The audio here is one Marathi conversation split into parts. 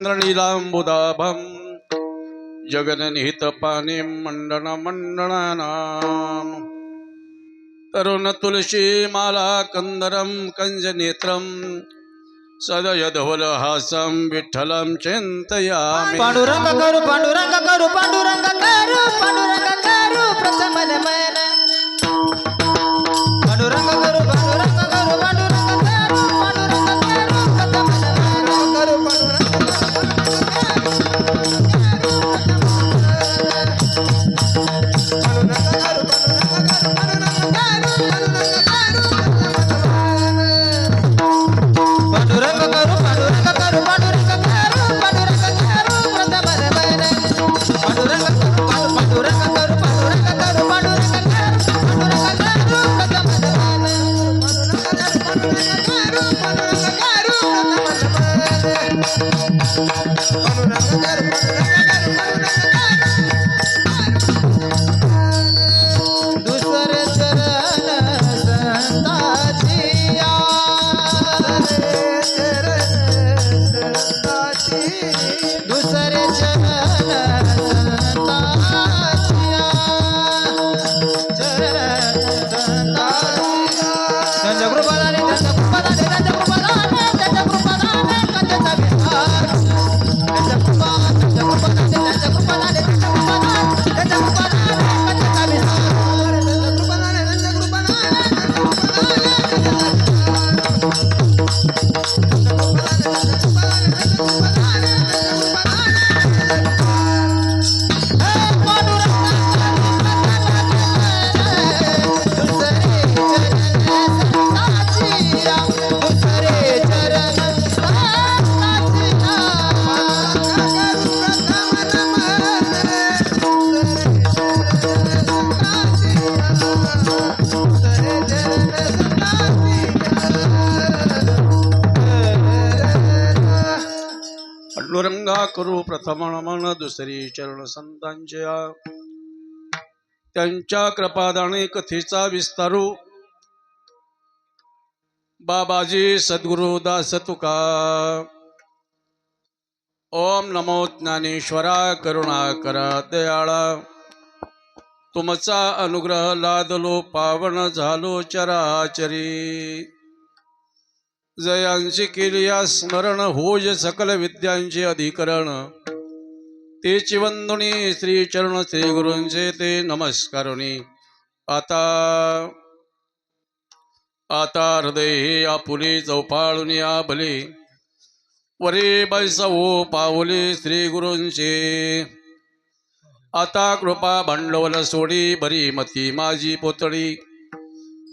नीलांबुदाभं जगन्निहितपाणिं मण्डनमण्डनानां तरुणतुलसीमाला कंदरं कंजनेत्रं सदयधवलहासं विठ्ठलं चिन्तयामि। पांडुरंग करू पांडुरंग करू पांडुरंग करू पांडुरंग करू प्रथम नमन पांडुरंग करू पांडुरंग करू पांडुरंग करू पांडुरंग करू प्रथम नमन करू पांडुरंग पांडुरंगा करू प्रथम नमन दुसरी चरण संतांच्या त्यांच्या कृपादाने कथेचा विस्तारू बाबाजी सद्गुरु दास तुका। ओम नमो ज्ञानेश्वरा करुणाकरा दयाळा तुमचा अनुग्रह लादलो पावन झालो चराचरी जयांची केलिया स्मरण होज सकल विद्यांचे अधिकरण तेची वंदनी श्री चरण श्री गुरूंचे ते नमस्कारुनी आता हृदय हे आपुले चौपाळून आभले वरे बैसवो पावले श्री गुरूंचे आता कृपा भांडवल सोडी बरी मती माझी पोतळी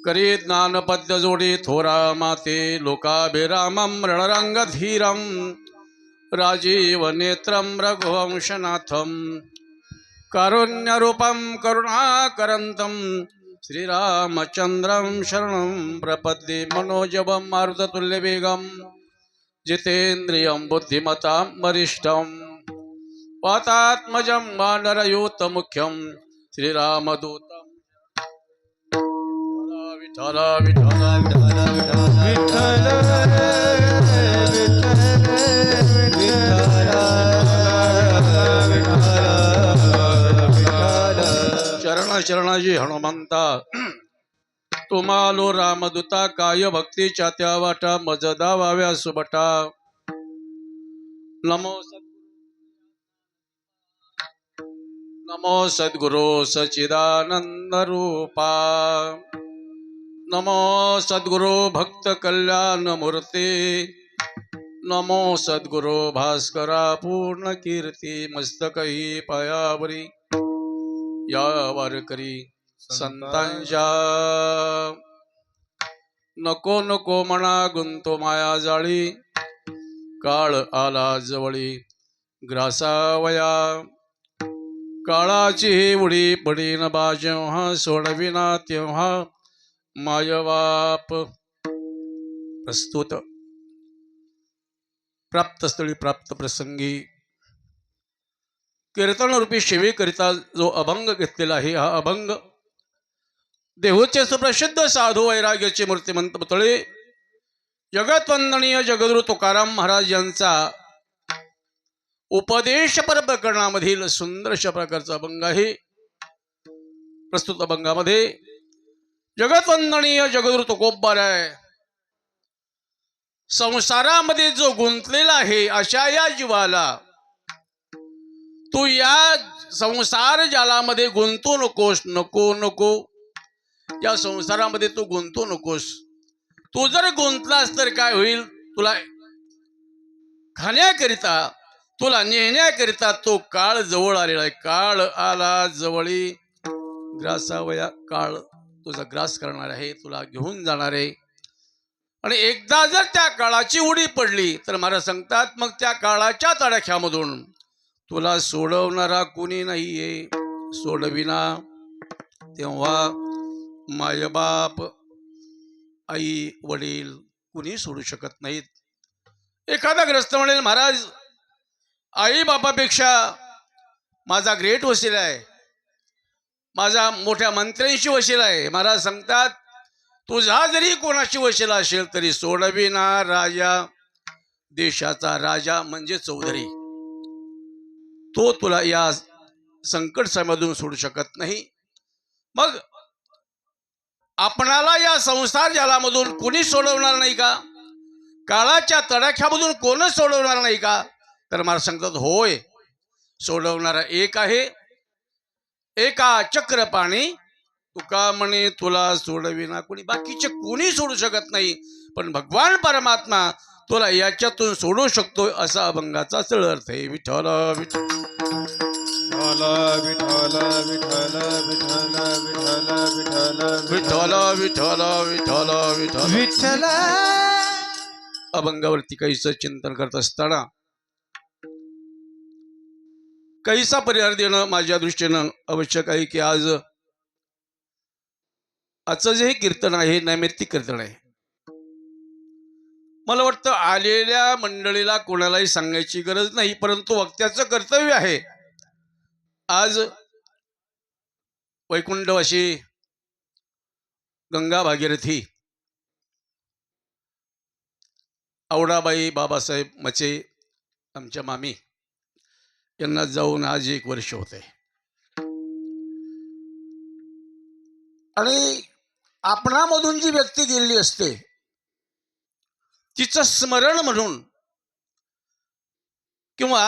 करी ज्ञानपद्य जोडी थोरा माते लोकाभिरामं रणरंगधीरं राजीव नेत्रं रघुवंशनाथं कारुण्यरूपं करुणाकरन्तं श्रीरामचन्द्रं शरणं प्रपद्ये मनोजवं मारुततुल्यवेगं जितेन्द्रियं बुद्धिमतां वरिष्ठं वातात्मजं वानरयूतमुख्यं श्रीरामदूतं विठ्ठल विठ्ठल विठ्ठल चरण शरणाजी हनुमंता तुम्हालो रामदूता काय भक्तीच्या त्या वाटा मजदा वाव्या सुबटा नमो सद्गुरु सच्चिदानंद रूपा नमो सद्गुरु भक्त कल्याण मूर्ती नमो सद्गुरु भास्करा पूर्ण कीर्ती मस्तकही पायावरी या वारकरी संतांच्या नको नको म्हणा गुंतो माया जाळी काळ आला जवळी ग्रासावया काळाची ही उडी पडीन बा जेव्हा सोडविना तेव्हा मायवाप प्रस्तुत प्राप्त स्थळी प्राप्त प्रसंगी कीर्तन रूपी सेवेकरिता जो अभंग घेतलेला आहे हा अभंग देहूचे सुप्रसिद्ध साधू वैराग्याचे मूर्तिमंत पुतळे जगतवंदनीय जगद्गुरु तुकाराम महाराज यांचा उपदेश पर प्रकरणामधील सुंदर अशा प्रकारचा अभंग आहे. प्रस्तुत अभंगामध्ये जगतवंदनीय जगद्गुरु तुकोबाराय संसारामध्ये जो गुंतलेला आहे अशा या जीवाला तू या संसार जालामध्ये गुंतू नकोस. नको नको या संसारामध्ये तू गुंतू नकोस. तू जर गुंतलास तर काय होईल, तुला खाण्याकरिता तुला नेण्याकरिता तो काळ जवळ आलेला आहे. काळ आला जवळी ग्रासावया, काळ तुझा ग्रास करणार आहे, तुला घेऊन जाणार आहे. आणि एकदा जर त्या काळाची उडी पडली तर महाराज सांगतात मग त्या काळाच्या तडाख्यामधून तुला सोडवणारा कोणी नाहीये. सोडविना तेव्हा मायबाप आई वडील कुणी सोडू शकत नाहीत. एखादा ग्रस्त म्हणेल महाराज आई बापापेक्षा माझा ग्रेट वसीला आहे, माझा मोठ्या मंत्र्यांशी वशीला आहे. महाराज सांगतात तुझा जरी कोणाशी वशीला असेल तरी सोडविना राजा, देशाचा राजा म्हणजे चौधरी, तो तुला या संकट समधून सोडू शकत नाही. मग आपणाला या संसार जालामधून कोणी सोडवणार नाही का? काळाच्या तडाख्यामधून कोणच सोडवणार नाही का? तर मला सांगतात होय, सोडवणारा एक आहे. एका चक्रपाणी तुका म्हणे तुला सोडविना कोणी, बाकीचे कोणी सोडू शकत नाही, पण भगवान परमात्मा तुला याच्यातून सोडू शकतो, असा अभंगाचा सरळ अर्थ आहे. विठ्ठल विठ्ठल विठ्ठल विठ्ठल विठ्ठल विठ्ठल विठ्ठल विठ्ठल विठ्ठल विठ्ठल विठ्ठल. अभंगावरती काहीसं चिंतन करत असताना काहीसा परिहार देणं माझ्या दृष्टीनं आवश्यक आहे. की आजचं जे हे कीर्तन आहे नैमित्तिक कीर्तन आहे. मला वाटतं आलेल्या मंडळीला कोणालाही सांगायची गरज नाही, परंतु वक्त्याचं कर्तव्य आहे. आज वैकुंठवासी गंगा भागीरथी आवडाबाई बाबासाहेब मचे आमच्या मामी यांना जाऊन आज 1 वर्ष होते. आणि आपणामधून जी व्यक्ती गेलेली असते तिचं स्मरण म्हणून, किंवा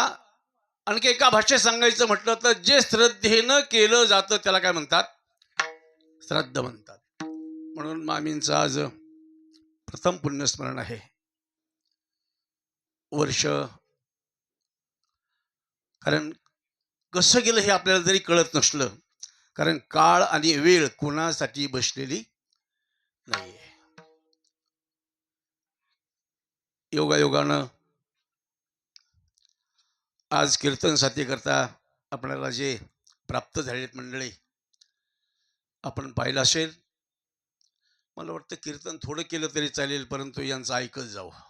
आणखी एका भाषेत सांगायचं म्हटलं तर जे श्रद्धेनं केलं जातं त्याला काय म्हणतात? श्राद्ध म्हणतात. म्हणून मामींचं आज प्रथम पुण्यस्मरण आहे. वर्ष, कारण कसं गेलं हे आपल्याला जरी कळत नसलं, कारण काळ आणि वेळ कोणासाठी बसलेली नाहीये. योगायोगानं आज कीर्तन साथी करता आपल्याला जे प्राप्त झालेत मंडळी आपण पाहिलं असेल. मला वाटतं कीर्तन थोडं केलं तरी चालेल, परंतु यांचं ऐकत जावं.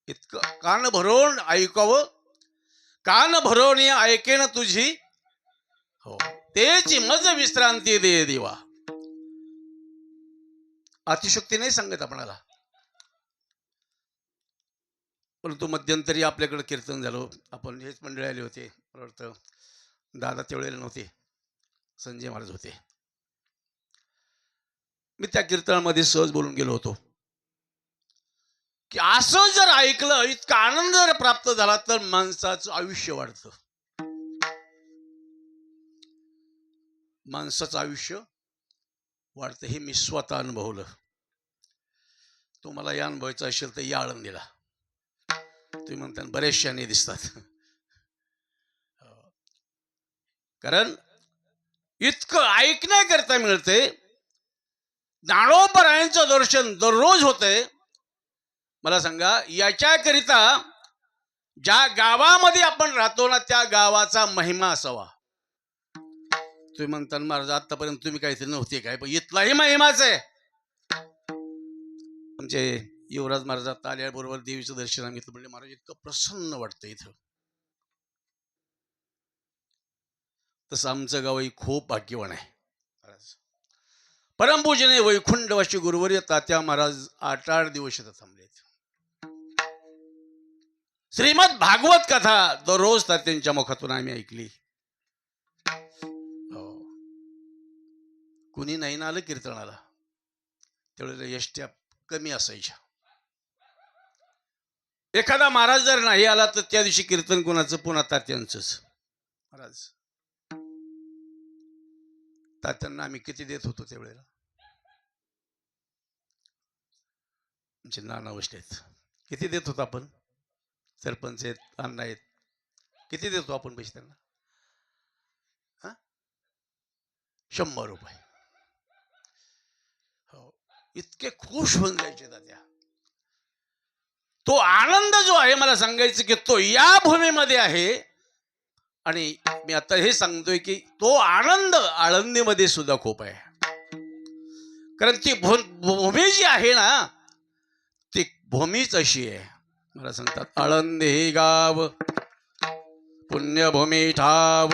इतकं कान भरून ऐकावं, कान भरून ऐकेन तुझी हो तेची मज विश्रांती दे देवा. अतिशक्ती नाही सांगत आपणाला, परंतु मध्यंतरी आपल्याकडे कीर्तन झालं. आपण हेच मंडळी आले होते. मला वाटतं दादा तेवढेले नव्हते, संजय महाराज होते. मी त्या कीर्तनामध्ये सहज बोलून गेलो होतो की असं जर ऐकलं, इतका आनंद जर प्राप्त झाला तर माणसाचं आयुष्य वाढतं. माणसाचं आयुष्य वाढतं हे मी स्वतः अनुभवलं. तुम्हाला या अनुभवायचं असेल तर या आळंदीला. तुम्ही म्हणता बरेचशा नाही दिसतात, कारण इतकं ऐकण्याकरता मिळते. ज्ञानोबरायांचं दर्शन दररोज होतंय. मला सांगा, याच्याकरिता ज्या गावामध्ये आपण राहतो ना त्या गावाचा महिमा असावा. तुम्ही म्हणता महाराज आतापर्यंत तुम्ही काहीतरी नव्हते काय, पण इथलाही महिमाच आहे. आमचे युवराज महाराज आता आल्याबरोबर देवीचं दर्शन घेतलं. म्हणजे महाराज इतकं प्रसन्न वाटतं इथं. तसं आमचं गावही खूप भाग्यवान आहे. परमपूजने वैकुंठवासी गुरुवर्य तात्या महाराज 8 दिवस इथं थांबलेत. श्रीमद भागवत कथा दररोज त्यांच्या मुखातून आम्ही ऐकली. हो. कुणी नाही ना आलं कीर्तनाला, त्यावेळेला यष्ट्या कमी असायच्या. एखादा महाराज जर नाही आला तर त्या दिवशी कीर्तन कोणाचं? पुन्हा तात्यांचंच. महाराज तात्यांना आम्ही किती देत होतो त्यावेळेला? आमचे नाना वसलेत, किती देत होतो आपण? सरपंच आहेत, अण्णा आहेत, किती देतो आपण पैसे त्यांना? 100 रुपये. हो, इतके खुश होऊन जायचे तात्या. तो आनंद जो आहे, मला सांगायचं की तो या भूमीमध्ये आहे. आणि मी आता हे सांगतोय की तो आनंद आळंदीमध्ये सुद्धा खूप आहे. कारण ती भूमी जी आहे ना, ती भूमीच अशी आहे. मला सांगतात आळंदी हे गाव पुण्यभूमी ठाव,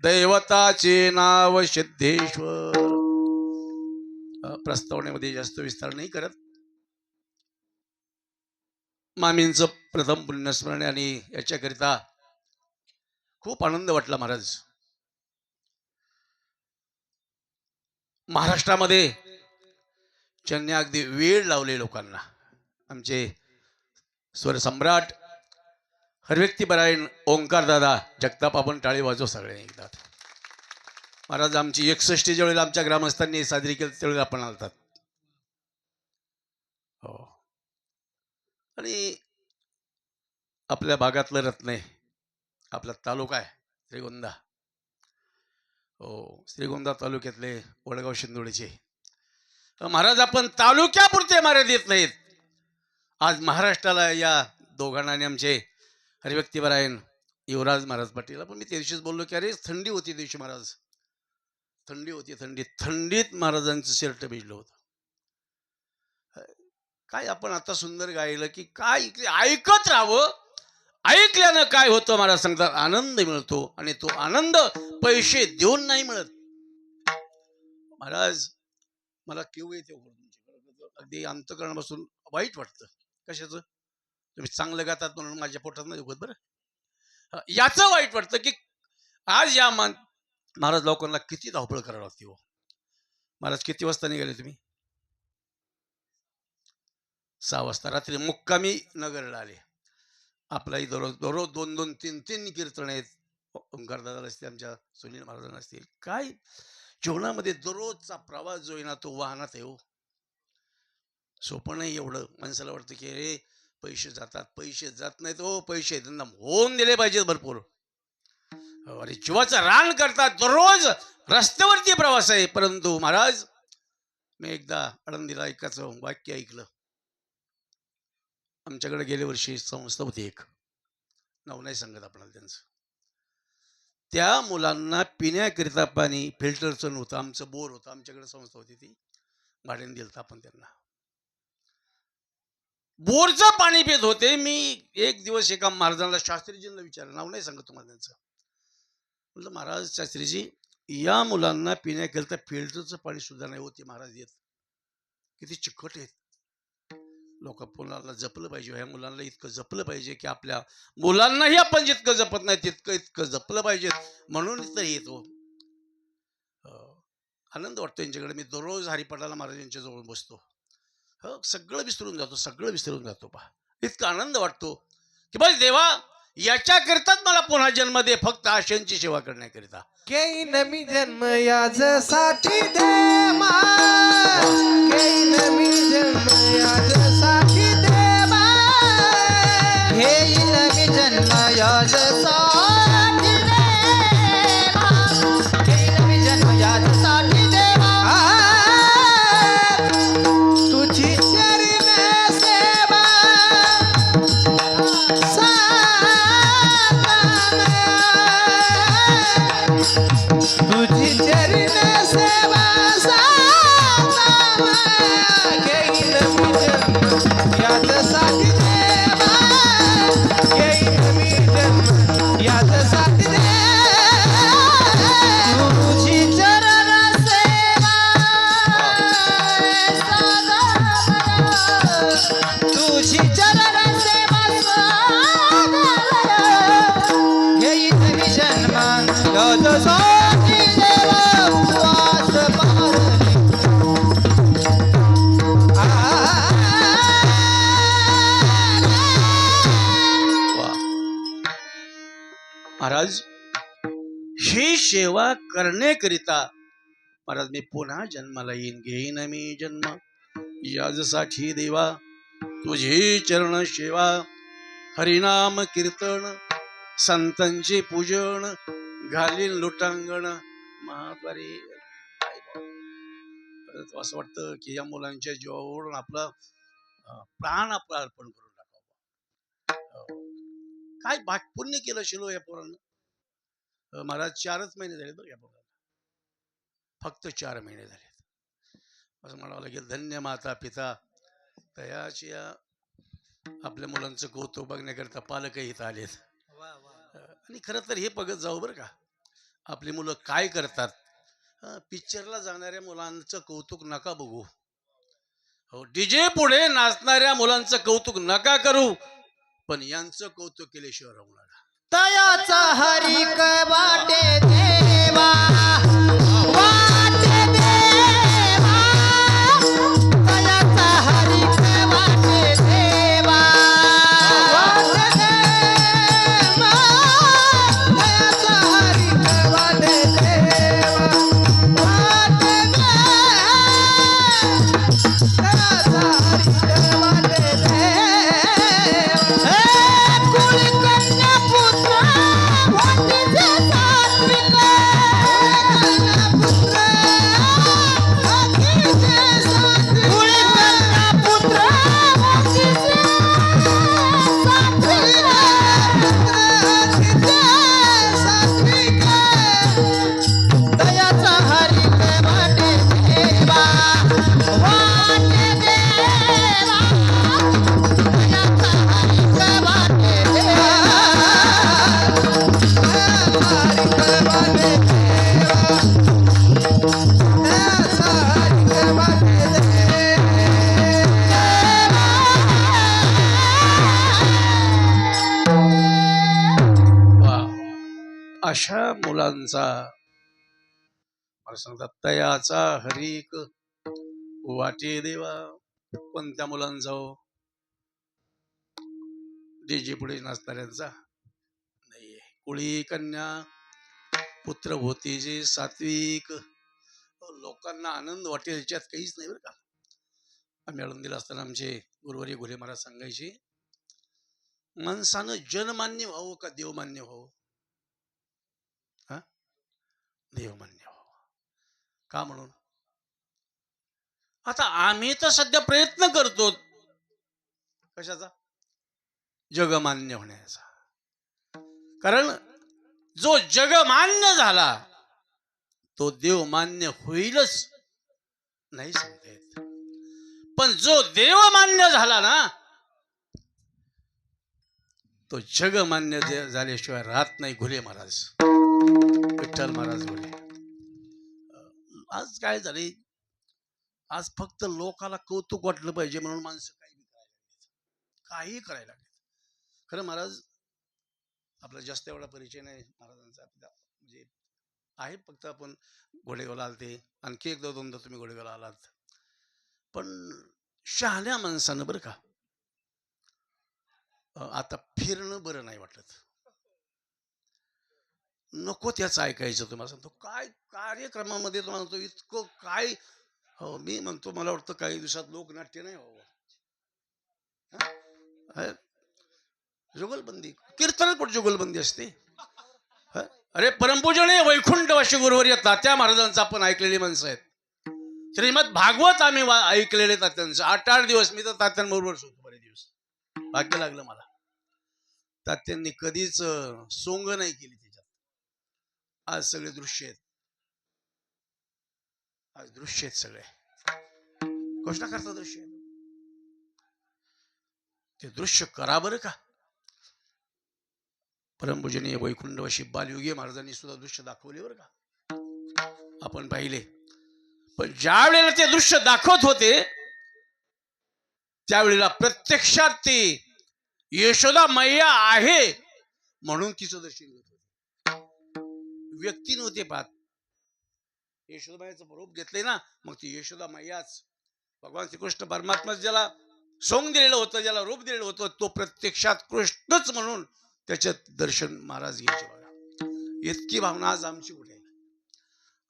दैवताचे नाव सिद्धेश्वर. प्रस्तावनेमध्ये जास्त विस्तार नाही करत. मामींचं प्रथम पुण्यस्मरण आणि याच्याकरिता खूप आनंद वाटला. महाराज महाराष्ट्रामध्ये ज्यांनी अगदी वेळ लावले लोकांना, आमचे स्वर सम्राट हरव्यक्तीपरायण ओंकार दादा जगताप, आपण टाळी वाजव सगळे एकदा. महाराज आमची 61 ज्या वेळेला आमच्या ग्रामस्थांनी साजरी केली त्यावेळेला आपण आलतात. हो. आणि आपल्या भागातलं रत्न आहे, आपला तालुका आहे श्रीगोंदा. हो, श्रीगोंदा तालुक्यातले वडगाव शिंदोळीचे महाराज. आपण तालुक्यापुरते महाराज येत नाहीत. आज महाराष्ट्राला या दोघांना आणि आमचे हरिभक्तीपरायण युवराज महाराज पाटील. आपण मी त्या दिवशीच बोललो की अरे थंडी होती दिवशी महाराज, थंडी होती. थंडीत महाराजांचं शर्ट भिजलं होतं. काय आपण आता सुंदर गायलं की काय ऐकत राहावं. ऐकल्यानं काय होतं महाराज सांगतात, आनंद मिळतो. आणि तो आनंद पैसे देऊन नाही मिळत. महाराज मला केव्हा येते अगदी अंतकरणापासून वाईट वाटतं. कशाचं? तुम्ही चांगलं गातात म्हणून माझ्या पोटात नाही दुखत बरं. याचं वाईट वाटतं की आज या महाराज लोकांना किती धावपळ करावं लागते. हो महाराज, किती वाजता निघाले तुम्ही? 6 वाजता रात्री मुक्कामी नगरला आले. आपलाही दररोज 2-2, 3-3 कीर्तन आहेत. ओंकारदादा असतील, आमच्या सुनील महाराजांना असतील. काय जीवनामध्ये दररोजचा प्रवास जो आहे ना, तो वाहनात आहे. हो सोपं नाही एवढं. माणसाला वाटतं की अरे पैसे जातात, पैसे जात नाहीत. हो पैसे त्यांना होऊन दिले पाहिजेत भरपूर. अरे जीवाचं रान करतात. दररोज रस्त्यावरती प्रवास आहे. परंतु महाराज मी एकदा आळंदीला एकाचं वाक्य ऐकलं. आमच्याकडे गेल्या वर्षी संस्था होती एक, नाव नाही सांगत आपल्याला त्यांचं. त्या मुलांना पिण्याकरिता पाणी फिल्टरचं नव्हतं, आमचं बोर होतं. आमच्याकडे संस्था होती, ती भाड्याने दिलं आपण त्यांना. बोरचं पाणी पित होते. मी एक दिवस एका महाराजांना, शास्त्रीजींना विचारलं, नाव नाही सांगत तुम्हाला त्यांचं. म्हटलं महाराज शास्त्रीजी, या मुलांना पिण्याकरिता फिल्टरचं पाणी सुद्धा नाही होते महाराज येत. किती चिकट आहेत लोक. मुलांना जपलं पाहिजे. ह्या मुलांना इतकं जपलं पाहिजे की आपल्या मुलांनाही आपण जितकं जपत नाही तितकं जपलं पाहिजे. म्हणून तर येतो. आनंद वाटतो यांच्याकडे. मी दररोज हरिपाठाला महाराजांच्या जवळ बसतो. हो सगळं विसरून जातो. पहा इतका आनंद वाटतो की बस देवा याच्याकरिताच मला पुन्हा जन्म दे, फक्त आशयांची सेवा करण्याकरिता. घेईन मी जन्म यासाठी देवा, घेईन मी जन्म यासाठी देवा, घेईन मी जन्म यासाठी देवा, घेईन मी जन्म यासाठी देवा, तुझी चरण सेवा तुझी चरण सेवा घेईन मी जन्म यासाठी देवा, घेईन मी जन्म यासाठी देवा, तुझी चरण सेवा तुझी चरण सेवा माझ्यासाठी देवा उपवास पाळले. वा. महाराज ही सेवा करण्याकरिता महाराज मी पुन्हा जन्माला येईन, घेईन मी जन्म याजसाठी देवा तुझी चरण सेवा, हरिनाम कीर्तन, संतांचे पूजन, घालीन लुटांगण महाद्वारे. असं वाटतं की या मुलांच्या जीवावरून आपला प्राण आपला अर्पण करून टाकावं. काय पुण्य केलं शिलो या पोरांना. महाराज 4च महिने झाले बरं या पोरांना, फक्त 4 महिने झाले. असं म्हणावं लागेल धन्य माता पिता तयाची आपल्या मुलांचं कौतुक बघण्याकरता पालकही इथं आलेत. आणि खरं तर हे बघत जाऊ बरं का आपली मुलं काय करतात. पिक्चरला जाणाऱ्या मुलांचं कौतुक नका बघू, हो डीजे पुढे नाचणाऱ्या मुलांचं कौतुक नका करू, पण यांचं कौतुक केल्याशिवाय राहू नका. तयाचा हरिक वाटे देवा वाटे देवा, तयाचा हरिक वाटे देवा वाटे देवा, तयाचा हरिक वाटे देवा वाटे देवा, तयाचा हरिक वाटे देवा. कुळी कन्या पुत्र वाटीचे सात्विक, कन्या पुत्र वाटीचे सात्विक, कुळी कन्या पुत्र वाटीचे सात्विक, तयाचा हरिक वाटे देवा वाटे देवा, तयाचा हरिक वाटे देवा हरिक वाटे देवा, तयाचा हरिक वाटे वा. अशा मुलांचा मला सांगतात तयाचा हरिक वाटे देवा. कोणत्या मुलांचा हो? डीजे पुढे नाचणाऱ्यांचा नाहीये. कुळी कन्या पुत्र होती जे सात्विक. लोकांना आनंद वाटेल याच्यात काहीच नाही बरं का. आम्ही आळंदीला असताना आमचे गुरुवारी घोले महाराज सांगायचे माणसानं जनमान्य व्हावं का देवमान्य व्हावं. हा देवमान्य व्हावं. का म्हणून आता आम्ही तर सध्या प्रयत्न करतो कशाचा, जगमान्य होण्याचा. कारण जो जगमान्य झाला तो देवमान्य होईलच नाही सांगता येत. पण जो देवमान्य झाला ना तो जगमान्य झाल्याशिवाय राहत नाही. घुले महाराज, विठ्ठल महाराज घुले. आज काय झाले, आज फक्त लोकाला कौतुक वाटलं पाहिजे म्हणून माणसं काही करायला लागले. खरं महाराज आपला जास्त एवढा परिचय नाही महाराजांचा, म्हणजे आहे फक्त आपण घोडेगावला आलते, आणखी एकदा दोनदा तुम्ही घोडेगावला आलात. पण शहाण्या माणसानं बरं का आता फिरणं बरं नाही वाटत. नको त्याच ऐकायचं. तुम्हाला सांगतो काय कार्यक्रमामध्ये तुम्हाला म्हणतो इतकं काय. हो मी म्हणतो मला वाटतं काही दिवसात लोकनाट्य नाही व्हावं. जुगलबंदी कीर्तनात पण जुगलबंदी असते. अरे परमपूजनीय वैकुंठवासी गुरुवर्य तात्या महाराजांचं आपण ऐकलेली माणसं आहेत. श्रीमद भागवत आम्ही ऐकलेले तात्यांचं 8-8 दिवस. मी तर तात्यांबरोबरच होतो बरेच दिवस. भाग्य लागलं मला. तात्यांनी कधीच सोंग नाही केली त्याच्यात. आज सगळे दृश्य आहेत. आज दृश्य आहेत सगळे. कष्ट करता दृश्य ते दृश्य करा बरं का. परमपूजनीय वैकुंठवासी बालयोगी महाराजांनी सुद्धा दृश्य दाखवले बरं का, आपण पाहिले. पण ज्या वेळेला ते दृश्य दाखवत होते त्यावेळेला प्रत्यक्षात ती यशोदा मैया आहे म्हणून तिचं दर्शन घेत होते. व्यक्ती नव्हते पाहत. यशोदामाईचं रूप घेतले ना, मग ती यशोदा मैयाच भगवान श्रीकृष्ण परमात्मा ज्याला सोंग दिलेलं होतं, ज्याला रूप दिलेलं होतं, तो प्रत्यक्षात कृष्णच म्हणून त्याच्यात दर्शन महाराज घ्यायचे बघा. इतकी भावना आज आमची कुठे आहे?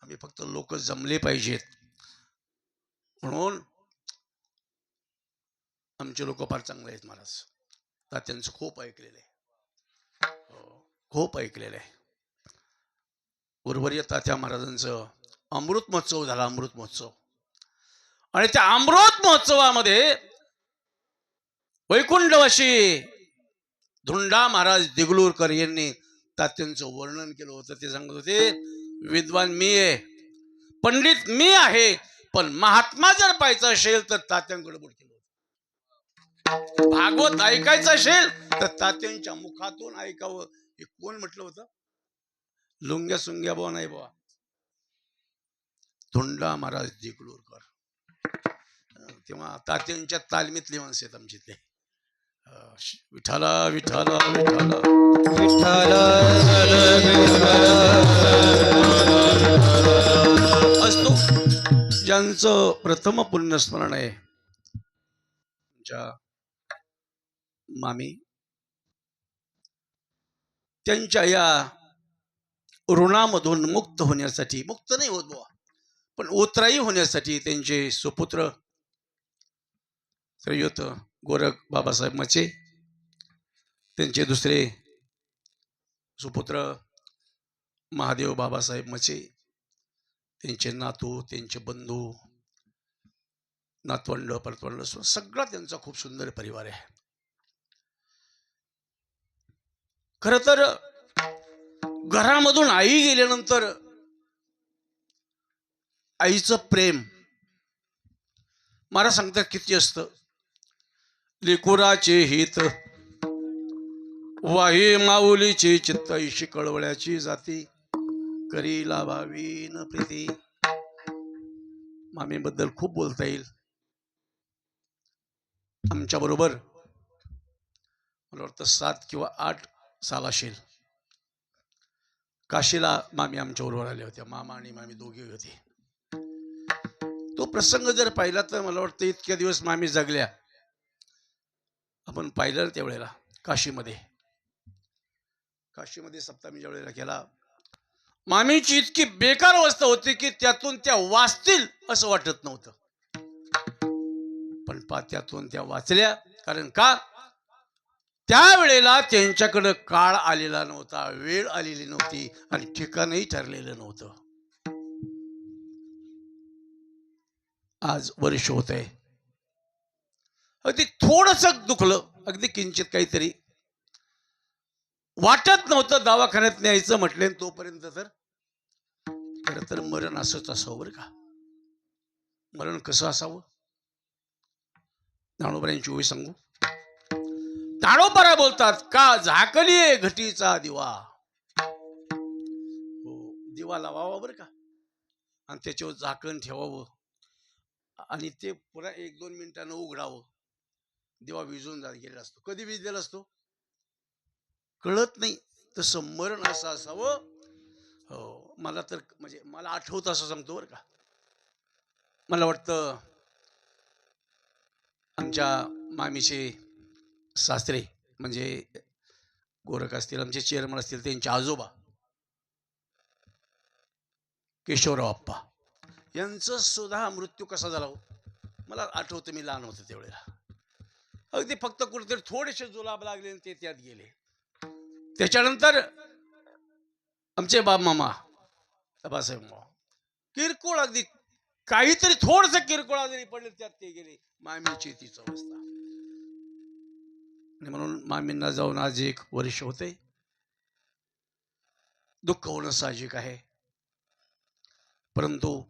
आम्ही फक्त लोक जमले पाहिजेत म्हणून आमचे लोक फार चांगले आहेत महाराज. तात्यांचं खूप ऐकलेलं आहे, खूप ऐकलेलं आहे. उर्वरित तात्या महाराजांचं अमृत महोत्सव झाला, अमृत महोत्सव. आणि त्या अमृत महोत्सवामध्ये वैकुंठवासी धुंडा महाराज देगलूरकर यांनी तात्यांचं वर्णन केलं होतं. ते सांगत होते, विद्वान मी आहे, पंडित मी आहे, पण महात्मा जर पाहायचा असेल तर तात्यांकडे बोट केलं होतं. भागवत ऐकायचं असेल तर तात्यांच्या मुखातून ऐकावं. हे कोण म्हटलं होतं? लुंग्या सुंग्या बुवा नाही बुवा, धुंडा महाराज देगलूरकर. तेव्हा तात्यांच्या तालमीतले माणसं आहेत आमची ते. विठाला विठाला विठाला विठ्ठल असतो. ज्यांचं प्रथम पुण्यस्मरण आहे, ज्या मामी, त्यांच्या या ऋणामधून मुक्त होण्यासाठी, मुक्त नाही होत बुवा, पण उतराई होण्यासाठी त्यांचे सुपुत्र श्रीयुत गोरख बाबासाहेब मचे, त्यांचे दुसरे सुपुत्र महादेव बाबासाहेब मचे, त्यांचे नातू, त्यांचे बंधू, नातवंड परतवंड, सगळा त्यांचा खूप सुंदर परिवार आहे. खर तर घरामधून आई गेल्यानंतर आईचं प्रेम मला सांगतात किती असतं. लेकुराचे हित वाही माऊलीची चित्ताईशी कळवळ्याची जाती करी लाभावी न प्रीती. मामीबद्दल खूप बोलता येईल. आमच्या बरोबर मला वाटतं 7 किंवा 8 साल असेल काशीला मामी आमच्या बरोबर आल्या होत्या. मामा आणि मामी दोघे होते. तो प्रसंग जर पाहिला तर मला वाटतं इतक्या दिवस मामी जगल्या. आपण पाहिलं त्यावेळेला काशीमध्ये सप्तमीच्या वेळेला केला, मामीची इतकी बेकार अवस्था होती की त्यातून त्या वाचतील असं वाटत नव्हतं. पण त्यातून त्या वाचल्या. कारण का? त्यावेळेला त्यांच्याकडे काळ आलेला नव्हता, वेळ आलेली नव्हती आणि ठिकाणही ठरलेलं नव्हतं. आज वर्ष होत आहे. अगदी थोडस दुखलं, अगदी किंचित काहीतरी वाटत नव्हतं दवाखान्यात न्यायचं म्हटले. तोपर्यंत तर खरं तर मरण असंच असावं बरं का. मरण कसं असावं? ज्ञानोबांची ओवी सांगू. ज्ञानोबा बोलतात, का झाकली घटीचा दिवा. हो, दिवा लावावा बरं का, आणि त्याच्यावर झाकण ठेवावं आणि ते पुन्हा 1-2 मिनिटांना उघडावं. दिवा विजून गेलेला असतो. कधी विजलेला असतो कळत नाही. तसं मरण असं असावं. हो, मला तर म्हणजे मला आठवतं असं सांगतो बरं का. मला वाटतं आमच्या मामीचे सासरे म्हणजे गोरख असतील, आमचे चेअरमन असतील, त्यांचे आजोबा केशवराव आप्पा यांचं सुद्धा मृत्यू कसा झाला हो मला आठवतं. मी लहान होतो त्यावेळेला. अगदी फक्त कुठेतरी थोडेसे जुलाब लागले आणि ते त्यात गेले. त्याच्यानंतर आमचे मामा बाबासाहेब मामा किरकोळ, अगदी काहीतरी थोडस किरकोळ जरी पडले त्यात ते गेले. मामीची तीच अवस्था. आणि म्हणून मामींना जाऊन आज 1 वर्ष होते. दुःख होणं साहजिक आहे. परंतु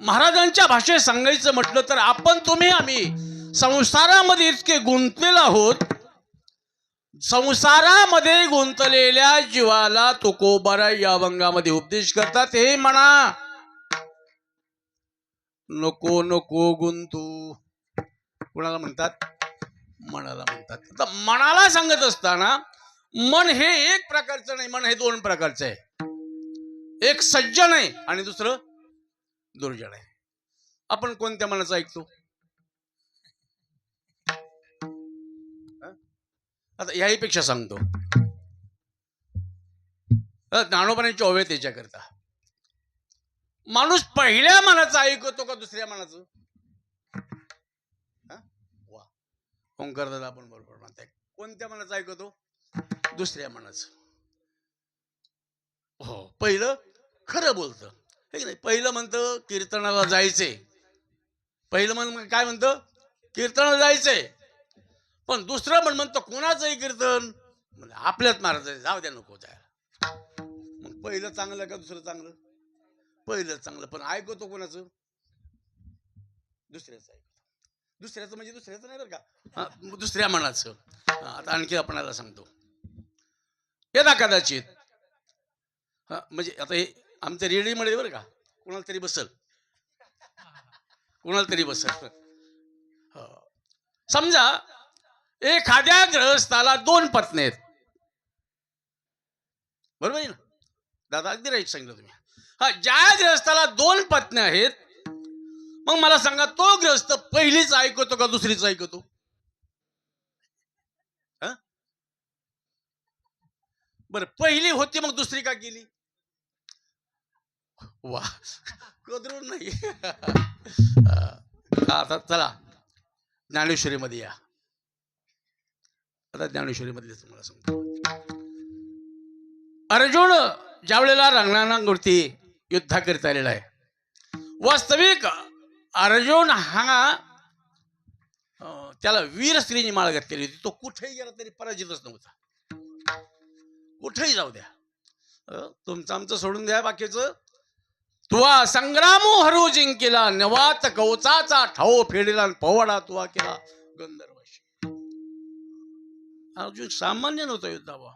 महाराजांच्या भाषेत सांगायचं म्हटलं तर आपण तुम्ही आम्ही संसारामध्ये इतके गुंतलेलो आहोत. संसारामध्ये गुंतलेल्या जीवाला तुकोबारा या अभंगामध्ये उपदेश करतात, हे म्हणा नको नको गुंतू. कुणाला म्हणतात? मनाला म्हणतात. आता मनाला सांगत असताना मन हे एक प्रकारचं नाही, मन हे 2 प्रकारचं आहे. एक सज्जन आहे आणि दुसरं दुर्जन आहे. आपण कोणत्या मनाचं ऐकतो? आता याही पेक्षा सांगतो, ज्ञानोबांची ओवे त्याच्याकरता. माणूस पहिल्या मनाचं ऐकतो का दुसऱ्या मनाचं? वा, ओंकार दादा आपण बरोबर म्हणताय. कोणत्या मनाचं ऐकतो? दुसऱ्या मनाचं. हो, पहिलं खरं बोलतं, हे की नाही? पहिलं म्हणतं कीर्तनाला जायचंय, पहिलं मन काय म्हणतं? कीर्तनाला जायचंय. पण दुसरं म्हणतं कोणाचंही कीर्तन म्हणजे आपल्यात महाराज जाऊ द्या, नको जायला. मग पहिलं चांगलं का दुसरं चांगलं? पहिलं चांगलं, पण ऐकतो कोणाचं? दुसऱ्याचं ऐकतो. दुसऱ्याचं म्हणजे दुसऱ्याचं नाही बरं का, दुसऱ्या मनाचं. आता आणखी आपणाला सांगतो. येता कदाचित म्हणजे आता हे आमच्या रेडीमध्ये बरं का, कोणाला तरी बसल, कोणाला तरी बसल. समजा एखाद्या ग्रहस्थाला 2 पत्नी आहेत, बरोबर आहे ना दादा? अगदी राईट सांगितलं तुम्ही. ज्या ग्रहस्थाला 2 पत्नी आहेत, मग मला सांगा तो ग्रहस्थ पहिलीच ऐकतो का दुसरीच ऐकतो? बरं, पहिली होती मग दुसरी का केली? वा, कदरून नाही. आता चला ज्ञानेश्वरी मध्ये या. आता ज्ञानेश्वरी मध्ये तुम्हाला सांगतो, अर्जुन ज्या वेळेला रंगणांगवरती युद्धाकरिता आलेला आहे, वास्तविक अर्जुन हा त्याला वीर स्त्रीनी माळ घातलेली होती. तो कुठेही गेला तरी पराजितच नव्हता. कुठेही जाऊ द्या, तुमचं आमचं सोडून द्या, बाकीचं. तुवा संग्रामो हरू जिंकिला, नवात कवचाचा ठाव फेडला, पवाडा तुवा केला गंधर्वाशी. अर्जुन सामान्य नव्हता युद्धावा.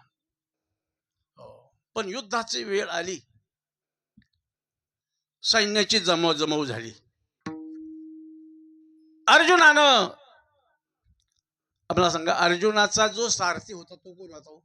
पण युद्धाची वेळ आली, सैन्याची जमव झाली. अर्जुनानं आपल्याला सांगा, अर्जुनाचा जो सारथी होता तो कोण होता?